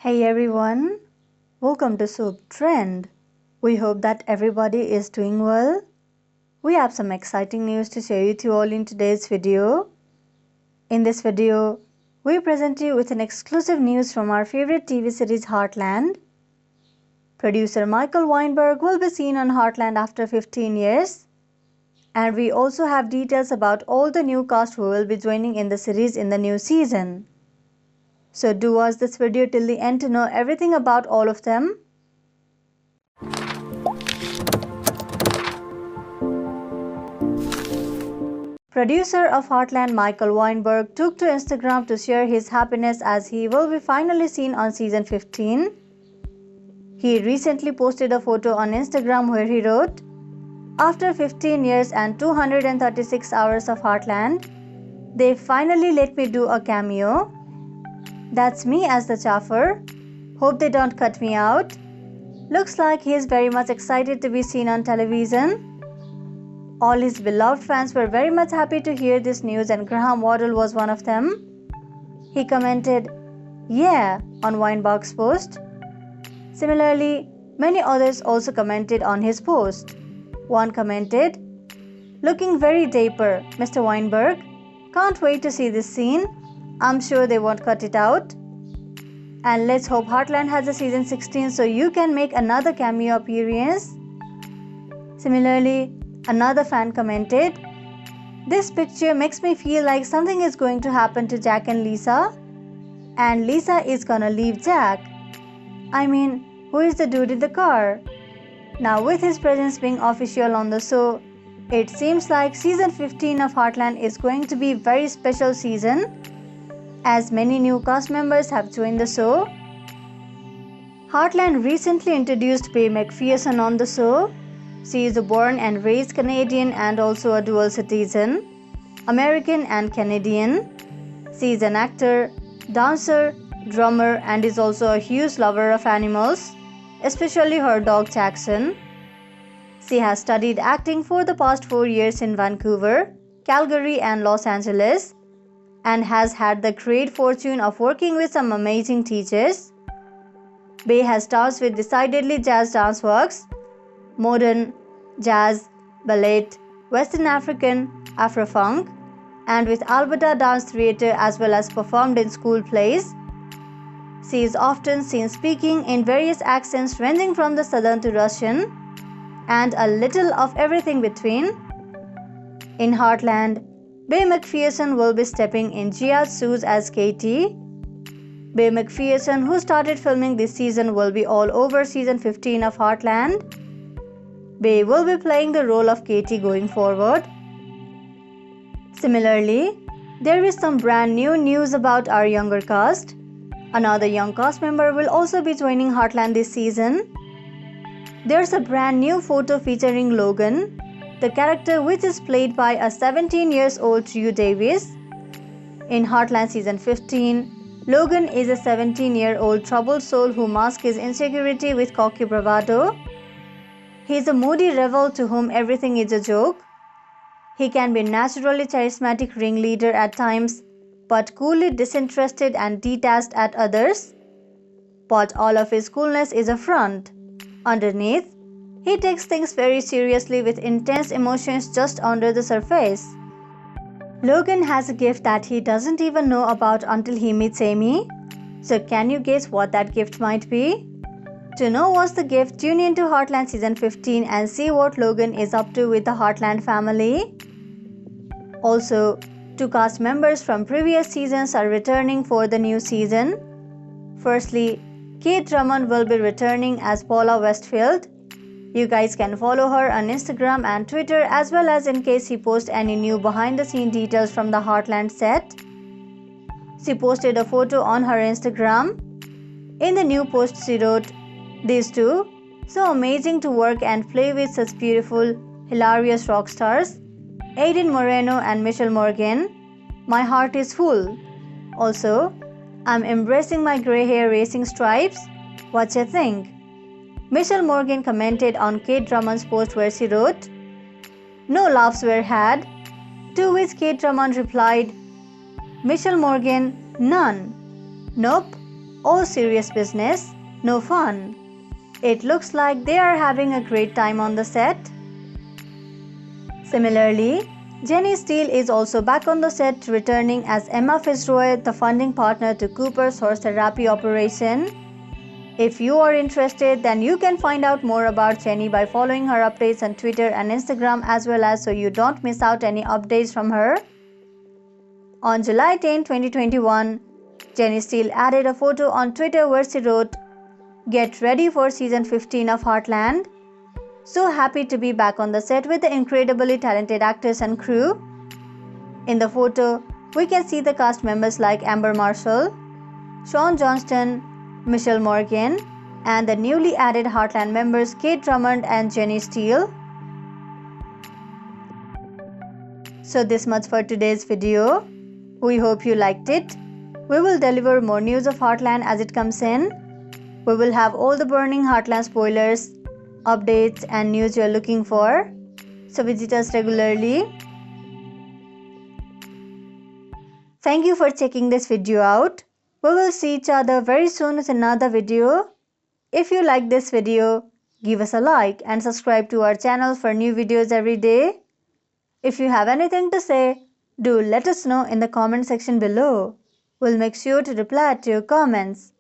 Hey everyone, welcome to Soup Trend. We hope that everybody is doing well. We have some exciting news to share with you all in today's video. In this video, we present you with an exclusive news from our favorite TV series Heartland. Producer Michael Weinberg will be seen on Heartland after 15 years. And we also have details about all the new cast who will be joining in the series in the new season. So do watch this video till the end to know everything about all of them. Producer of Heartland Michael Weinberg took to Instagram to share his happiness as he will be finally seen on season 15. He recently posted a photo on Instagram where he wrote, "After 15 years and 236 hours of Heartland, they finally let me do a cameo. That's me as the chaffer. Hope they don't cut me out." Looks like he is very much excited to be seen on television. All his beloved fans were very much happy to hear this news and Graham Waddle was one of them. He commented, "Yeah," on Weinberg's post. Similarly, many others also commented on his post. One commented, "Looking very dapper, Mr. Weinberg. Can't wait to see this scene. I'm sure they won't cut it out. And let's hope Heartland has a season 16 so you can make another cameo appearance." Similarly, another fan commented, "This picture makes me feel like something is going to happen to Jack and Lisa. And Lisa is gonna leave Jack. I mean, who is the dude in the car?" Now with his presence being official on the show, it seems like season 15 of Heartland is going to be a very special season, as many new cast members have joined the show. Heartland recently introduced Bay McPherson on the show. She is a born and raised Canadian and also a dual citizen, American and Canadian. She is an actor, dancer, drummer and is also a huge lover of animals, especially her dog Jackson. She has studied acting for the past 4 years in Vancouver, Calgary and Los Angeles, and has had the great fortune of working with some amazing teachers. Bay has stars with decidedly jazz dance works, modern, jazz, ballet, Western African, Afro-funk, and with Alberta Dance Theatre as well as performed in school plays. She is often seen speaking in various accents ranging from the Southern to Russian, and a little of everything between. In Heartland, Bay McPherson will be stepping in Gia's shoes as Katie. Bay McPherson, who started filming this season, will be all over season 15 of Heartland. Bay will be playing the role of Katie going forward. Similarly, there is some brand new news about our younger cast. Another young cast member will also be joining Heartland this season. There's a brand new photo featuring Logan, the character which is played by a 17-year-old Drew Davis. In Heartland season 15, Logan is a 17-year-old troubled soul who masks his insecurity with cocky bravado. He is a moody rebel to whom everything is a joke. He can be naturally charismatic ringleader at times, but coolly disinterested and detached at others. But all of his coolness is a front. Underneath, he takes things very seriously with intense emotions just under the surface. Logan has a gift that he doesn't even know about until he meets Amy. So can you guess what that gift might be? To know what's the gift, tune into Heartland season 15 and see what Logan is up to with the Heartland family. Also, 2 cast members from previous seasons are returning for the new season. Firstly, Kate Drummond will be returning as Paula Westfield. You guys can follow her on Instagram and Twitter as well as in case she posts any new behind the scene details from the Heartland set. She posted a photo on her Instagram. In the new post she wrote, "These two, so amazing to work and play with such beautiful, hilarious rock stars, Aiden Moreno and Michelle Morgan. My heart is full. Also, I'm embracing my grey hair racing stripes. What you think?" Michelle Morgan commented on Kate Drummond's post where she wrote, "No laughs were had," to which Kate Drummond replied, "Michelle Morgan, none. Nope. all serious business, no fun. It looks like they are having a great time on the set. Similarly, Jenny Steele is also back on the set, returning as Emma Fitzroy, the funding partner to Cooper's horse therapy operation. If you are interested, then you can find out more about Jenny by following her updates on Twitter and Instagram as well, as so you don't miss out any updates from her. On July 10, 2021, Jenny Steele added a photo on Twitter where she wrote, "Get ready for season 15 of Heartland. So happy to be back on the set with the incredibly talented actors and crew." In the photo, we can see the cast members like Amber Marshall, Sean Johnston, Michelle Morgan, and the newly added Heartland members Kate Drummond and Jenny Steele. So this much for today's video. We hope you liked it. We will deliver more news of Heartland as it comes in. We will have all the burning Heartland spoilers, updates and news you're looking for. So visit us regularly. Thank you for checking this video out. We will see each other very soon with another video. If you like this video, give us a like and subscribe to our channel for new videos every day. If you have anything to say, do let us know in the comment section below. We'll make sure to reply to your comments.